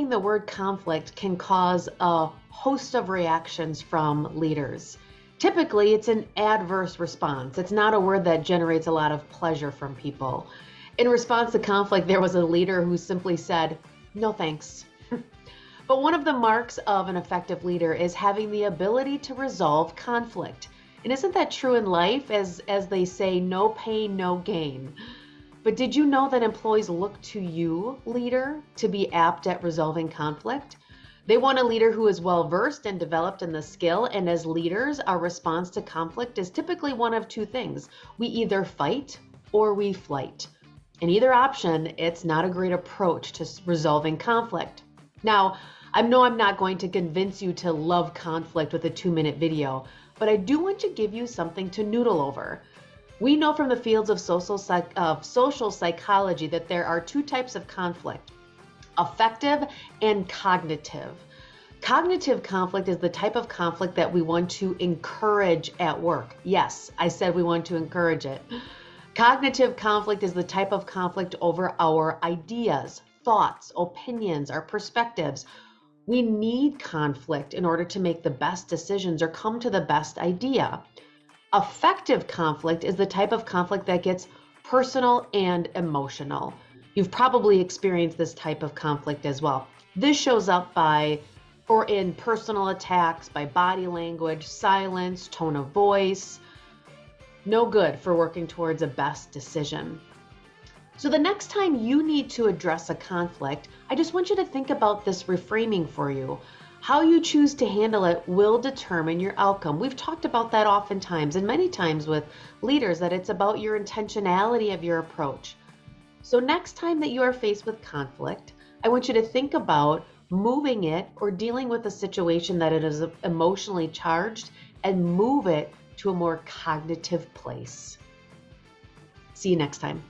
hearing the word conflict can cause a host of reactions from leaders. Typically, it's an adverse response. It's not a word that generates a lot of pleasure from people. In response to conflict, there was a leader who simply said, "No thanks." But one of the marks of an effective leader is having the ability to resolve conflict. And isn't that true in life? As they say, no pain, no gain. But did you know that employees look to you, leader, to be apt at resolving conflict? They want a leader who is well-versed and developed in the skill, and as leaders, our response to conflict is typically one of two things. We either fight or we flight. In either option, it's not a great approach to resolving conflict. Now, I know I'm not going to convince you to love conflict with a 2-minute video, but I do want to give you something to noodle over. We know from the fields of social psychology that there are two types of conflict: affective and cognitive. Cognitive conflict is the type of conflict that we want to encourage at work. Yes, I said we want to encourage it. Cognitive conflict is the type of conflict over our ideas, thoughts, opinions, our perspectives. We need conflict in order to make the best decisions or come to the best idea. Affective conflict is the type of conflict that gets personal and emotional. You've probably experienced this type of conflict as well. This shows up in personal attacks, by body language, silence, tone of voice. No good for working towards a best decision. So the next time you need to address a conflict, I just want you to think about this reframing for you. How you choose to handle it will determine your outcome. We've talked about that oftentimes and many times with leaders, that it's about your intentionality of your approach. So next time that you are faced with conflict, I want you to think about moving it or dealing with a situation that it is emotionally charged and move it to a more cognitive place. See you next time.